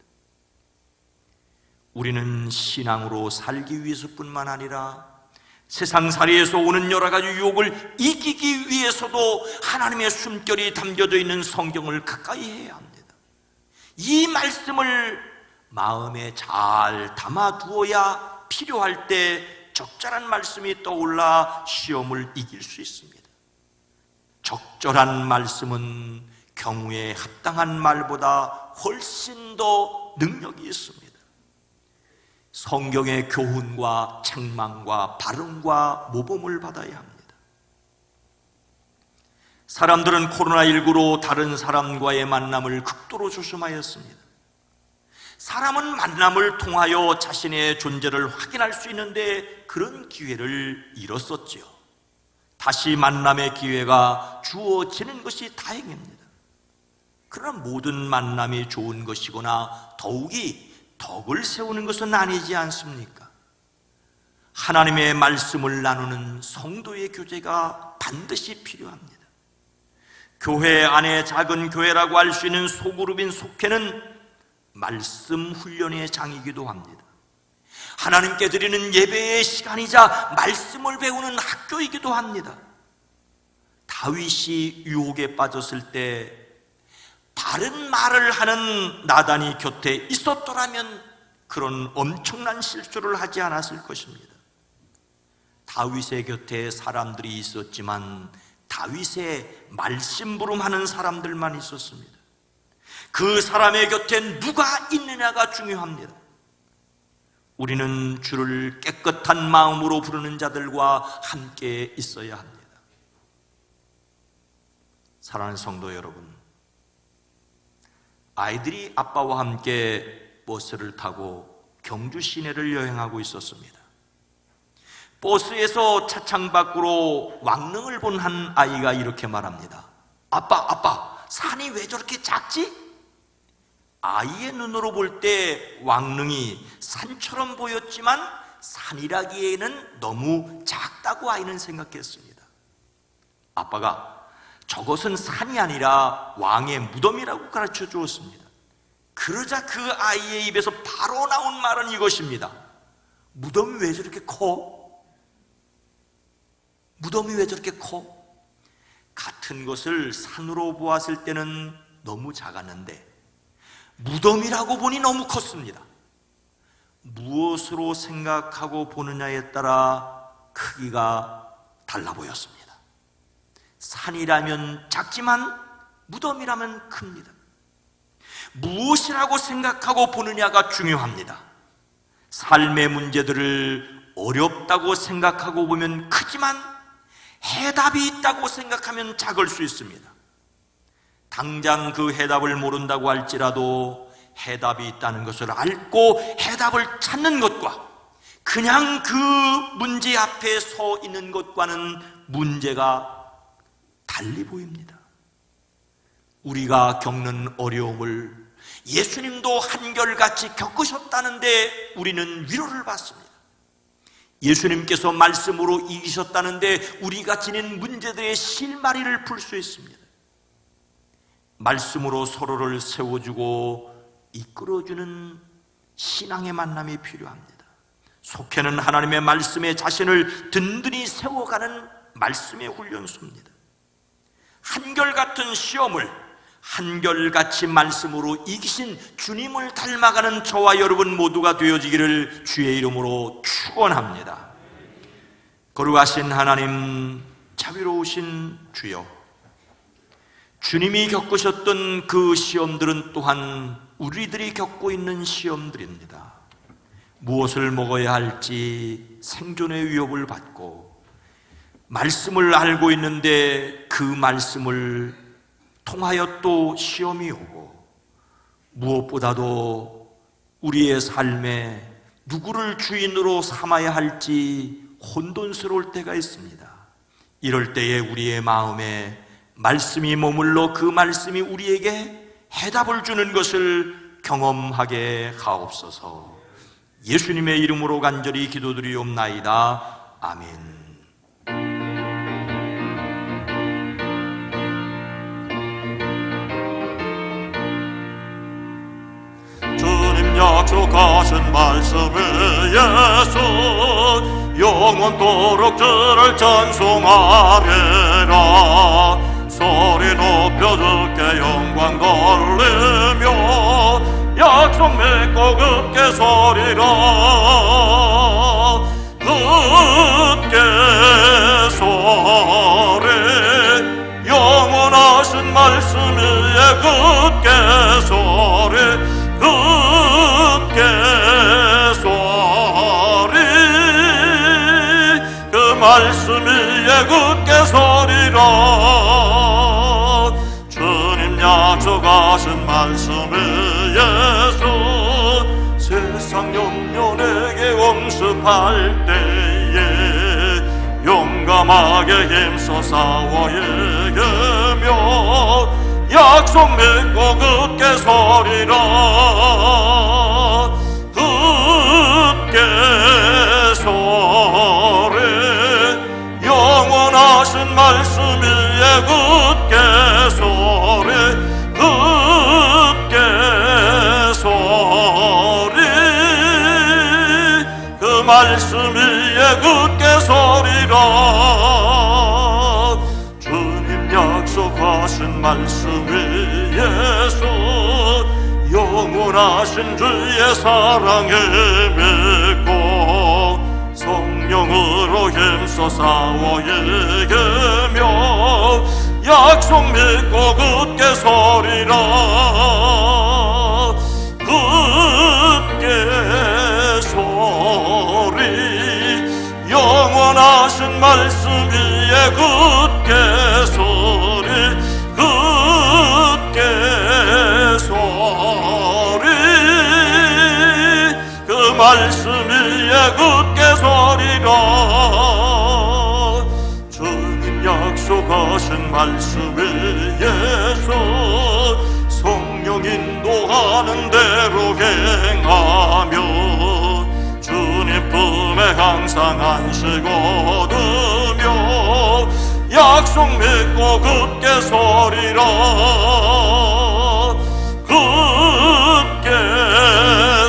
우리는 신앙으로 살기 위해서뿐만 아니라 세상살이에서 오는 여러 가지 유혹을 이기기 위해서도 하나님의 숨결이 담겨져 있는 성경을 가까이 해야 합니다. 이 말씀을 마음에 잘 담아두어야 필요할 때 적절한 말씀이 떠올라 시험을 이길 수 있습니다. 적절한 말씀은 경우에 합당한 말보다 훨씬 더 능력이 있습니다. 성경의 교훈과 책망과 발언과 모범을 받아야 합니다. 사람들은 코로나19로 다른 사람과의 만남을 극도로 조심하였습니다. 사람은 만남을 통하여 자신의 존재를 확인할 수 있는데 그런 기회를 잃었었지요. 다시 만남의 기회가 주어지는 것이 다행입니다. 그러나 모든 만남이 좋은 것이거나 더욱이 덕을 세우는 것은 아니지 않습니까? 하나님의 말씀을 나누는 성도의 교제가 반드시 필요합니다. 교회 안에 작은 교회라고 할 수 있는 소그룹인 속회는 말씀 훈련의 장이기도 합니다. 하나님께 드리는 예배의 시간이자 말씀을 배우는 학교이기도 합니다. 다윗이 유혹에 빠졌을 때 바른 말을 하는 나단이 곁에 있었더라면 그런 엄청난 실수를 하지 않았을 것입니다. 다윗의 곁에 사람들이 있었지만 다윗의 말심부름하는 사람들만 있었습니다. 그 사람의 곁에 누가 있느냐가 중요합니다. 우리는 주를 깨끗한 마음으로 부르는 자들과 함께 있어야 합니다. 사랑하는 성도 여러분, 아이들이 아빠와 함께 버스를 타고 경주 시내를 여행하고 있었습니다. 버스에서 차창 밖으로 왕릉을 본 한 아이가 이렇게 말합니다. 아빠, 산이 왜 저렇게 작지? 아이의 눈으로 볼 때 왕릉이 산처럼 보였지만 산이라기에는 너무 작다고 아이는 생각했습니다. 아빠가 저것은 산이 아니라 왕의 무덤이라고 가르쳐 주었습니다. 그러자 그 아이의 입에서 바로 나온 말은 이것입니다. 무덤이 왜 저렇게 커? 무덤이 왜 저렇게 커? 같은 것을 산으로 보았을 때는 너무 작았는데 무덤이라고 보니 너무 컸습니다. 무엇으로 생각하고 보느냐에 따라 크기가 달라 보였습니다. 산이라면 작지만 무덤이라면 큽니다. 무엇이라고 생각하고 보느냐가 중요합니다. 삶의 문제들을 어렵다고 생각하고 보면 크지만 해답이 있다고 생각하면 작을 수 있습니다. 당장 그 해답을 모른다고 할지라도 해답이 있다는 것을 알고 해답을 찾는 것과 그냥 그 문제 앞에 서 있는 것과는 문제가 달리 보입니다. 우리가 겪는 어려움을 예수님도 한결같이 겪으셨다는데 우리는 위로를 받습니다. 예수님께서 말씀으로 이기셨다는데 우리가 지닌 문제들의 실마리를 풀 수 있습니다. 말씀으로 서로를 세워주고 이끌어주는 신앙의 만남이 필요합니다. 속회는 하나님의 말씀에 자신을 든든히 세워가는 말씀의 훈련소입니다. 한결같은 시험을 한결같이 말씀으로 이기신 주님을 닮아가는 저와 여러분 모두가 되어지기를 주의 이름으로 축원합니다. 거룩하신 하나님, 자비로우신 주여, 주님이 겪으셨던 그 시험들은 또한 우리들이 겪고 있는 시험들입니다. 무엇을 먹어야 할지 생존의 위협을 받고 말씀을 알고 있는데 그 말씀을 통하여 또 시험이 오고 무엇보다도 우리의 삶에 누구를 주인으로 삼아야 할지 혼돈스러울 때가 있습니다. 이럴 때에 우리의 마음에 말씀이 머물러 그 말씀이 우리에게 해답을 주는 것을 경험하게 하옵소서. 예수님의 이름으로 간절히 기도드리옵나이다. 아멘. 주님 약속하신 말씀에 예수 영원토록 주를 찬송하리라. 소리 높여 주께 영광 돌리며 약속 맺고 굳게 서리라. 굳게 서리 영원하신 말씀 위에 굳게 서리. 굳게 서리 그 말씀 위에 굳게 서리라. 주님 약속하신 말씀에 예수 세상 염려 내게 엄습할 때에 용감하게 힘써 싸워 이기며 약속 맺고 굳게 서리라. 굳게 서리 영원하신 말씀 위에 굳게 서리. 굳게 서리 그 말씀 위에 굳게 서리라. 주님 약속하신 말씀 위에 예수 영원하신 주의 사랑에 믿고 성령으로 힘써 싸워 이기며 약속 믿고 굳게 서리라. 굳게 서리 영원하신 말씀 위에 굳게 서리. 굳게 서리 그 말씀 위에 굳게 서리라. 주님 약속하신 말씀에 예수 성령 인도하는 대로 행하며 주님 품에 항상 안식 얻으며 약속 믿고 굳게 서리라. 굳게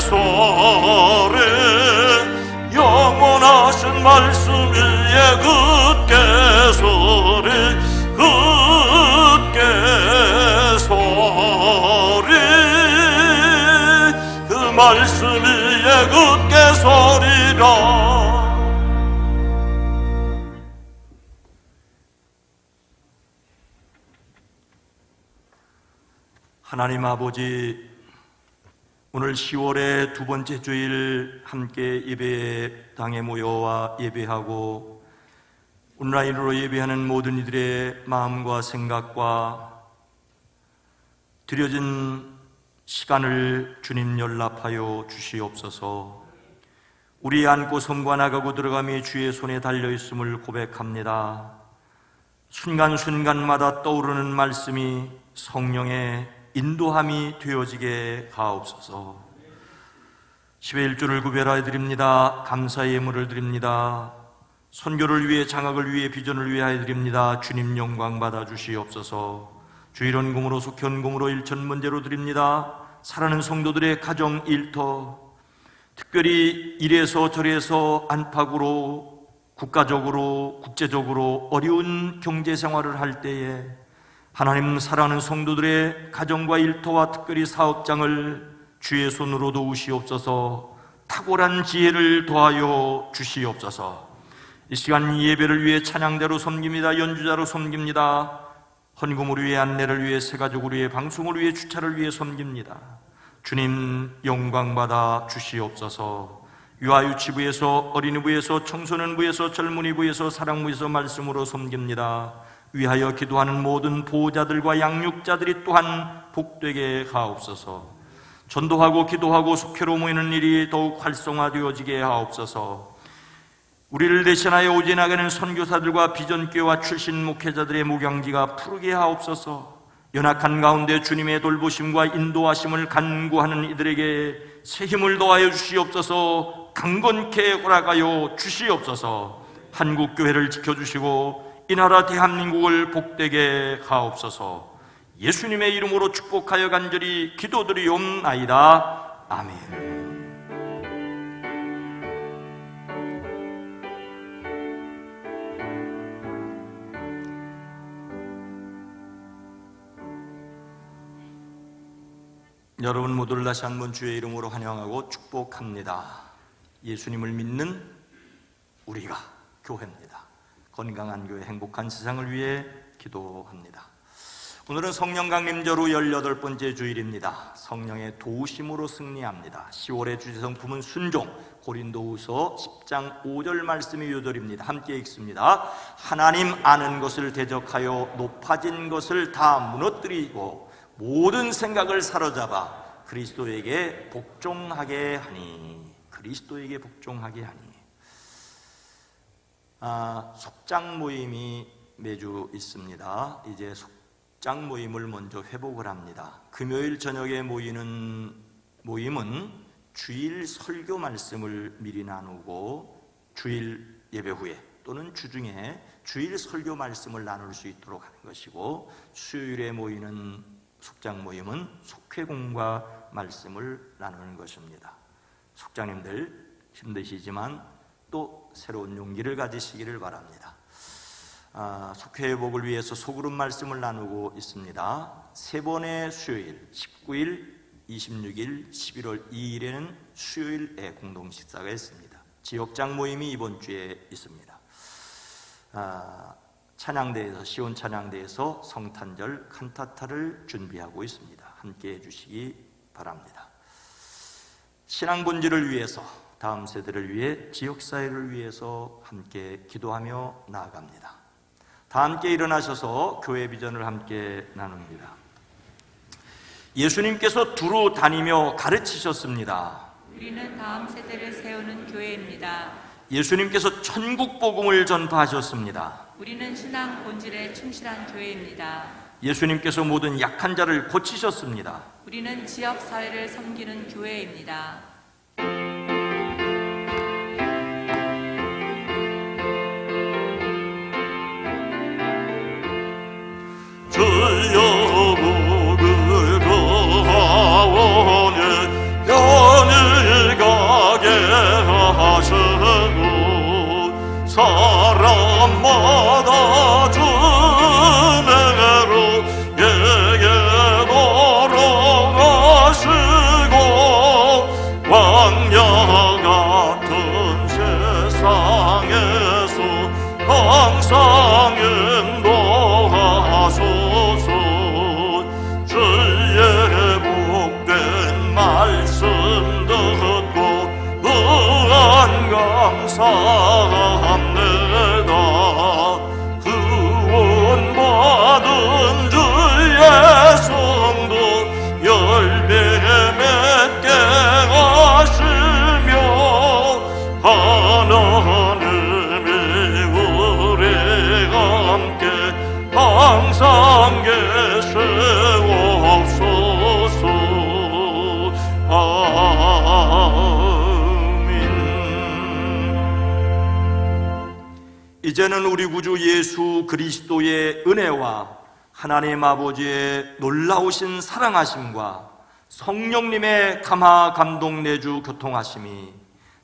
서리 영원하신 말씀 위에 굳게 서리. 굳게 서리 그 말씀 위에 굳게 서리라. 하나님 아버지, 오늘 10월의 두 번째 주일 함께 예배당에 모여와 예배하고 온라인으로 예배하는 모든 이들의 마음과 생각과 드려진 시간을 주님 연락하여 주시옵소서. 우리 안고 섬과 나가고 들어가며 주의 손에 달려있음을 고백합니다. 순간순간마다 떠오르는 말씀이 성령의 인도함이 되어지게 하옵소서. 10의 1조를 구별하여 드립니다. 감사의 예물을 드립니다. 선교를 위해, 장학을 위해, 비전을 위하여 드립니다. 주님 영광 받아 주시옵소서. 주일원금으로, 속현금으로, 일천문제로 드립니다. 사랑하는 성도들의 가정 일터, 특별히 이래서 저래서 안팎으로, 국가적으로, 국제적으로 어려운 경제생활을 할 때에 하나님 사랑하는 성도들의 가정과 일터와 특별히 사업장을 주의 손으로 도우시옵소서. 탁월한 지혜를 더하여 주시옵소서. 이 시간 예배를 위해 찬양대로 섬깁니다. 연주자로 섬깁니다. 헌금을 위해, 안내를 위해, 새가족을 위해, 방송을 위해, 주차를 위해 섬깁니다. 주님 영광받아 주시옵소서. 유아유치부에서, 어린이부에서, 청소년부에서, 젊은이부에서, 사랑부에서 말씀으로 섬깁니다. 위하여 기도하는 모든 보호자들과 양육자들이 또한 복되게 하옵소서. 전도하고 기도하고 속회로 모이는 일이 더욱 활성화되어지게 하옵소서. 우리를 대신하여 오지 나가는 선교사들과 비전교회와 출신 목회자들의 목양지가 푸르게 하옵소서. 연약한 가운데 주님의 돌보심과 인도하심을 간구하는 이들에게 새 힘을 더하여 주시옵소서. 강건케 허락하여 주시옵소서. 한국교회를 지켜주시고 이 나라 대한민국을 복되게 하옵소서. 예수님의 이름으로 축복하여 간절히 기도드리옵나이다. 아멘. 여러분 모두를 다시 한번 주의 이름으로 환영하고 축복합니다. 예수님을 믿는 우리가 교회입니다. 건강한 교회, 행복한 세상을 위해 기도합니다. 오늘은 성령 강림절 후 18번째 주일입니다. 성령의 도우심으로 승리합니다. 10월의 주제성품은 순종, 고린도후서 10장 5절 말씀이 요절입니다. 함께 읽습니다. 하나님 아는 것을 대적하여 높아진 것을 다 무너뜨리고 모든 생각을 사로잡아 그리스도에게 복종하게 하니. 그리스도에게 복종하게 하니. 속장 모임이 매주 있습니다. 이제 속장 모임을 먼저 회복을 합니다. 금요일 저녁에 모이는 모임은 주일 설교 말씀을 미리 나누고 주일 예배 후에 또는 주중에 주일 설교 말씀을 나눌 수 있도록 하는 것이고, 수요일에 모이는 속장 모임은 속회공과 말씀을 나누는 것입니다. 속장님들 힘드시지만 또 새로운 용기를 가지시기를 바랍니다. 속회 회복을 위해서 소그룹 말씀을 나누고 있습니다. 3번의 수요일, 19일, 26일, 11월 2일에는 수요일에 공동 식사가 있습니다. 지역장 모임이 이번 주에 있습니다. 찬양대에서, 시온 찬양대에서 성탄절 칸타타를 준비하고 있습니다. 함께 해주시기 바랍니다. 신앙 본질을 위해서, 다음 세대를 위해, 지역사회를 위해서 함께 기도하며 나아갑니다. 다 함께 일어나셔서 교회 비전을 함께 나눕니다. 예수님께서 두루 다니며 가르치셨습니다. 우리는 다음 세대를 세우는 교회입니다. 예수님께서 천국 복음을 전파하셨습니다. 우리는 신앙 본질에 충실한 교회입니다. 예수님께서 모든 약한 자를 고치셨습니다. 우리는 지역 사회를 섬기는 교회입니다. 주여 복을 거하오니 편히 가게 하시고 사람마다 주내로 예게 돌아가시고 왕야 같은 세상에서 항상 인도하소서. 주의 복된 말씀 듣고 무한 감사합니다. 구원받은 주의 성도 열매 맺게 하시며 하나님이 우리가 함께 항상 계시옵소서. 아멘. 이제는 우리 구주 예수 그리스도의 은혜와 하나님 아버지의 놀라우신 사랑하심과 성령님의 감화 감동 내주 교통하심이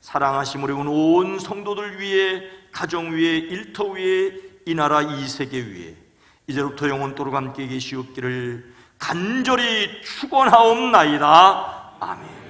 사랑하심 우리 온 성도들 위해, 가정 위에, 일터 위에, 이 나라 이 세계 위에 이제부터 영원토록 함께 계시옵기를 간절히 축원하옵나이다. 아멘.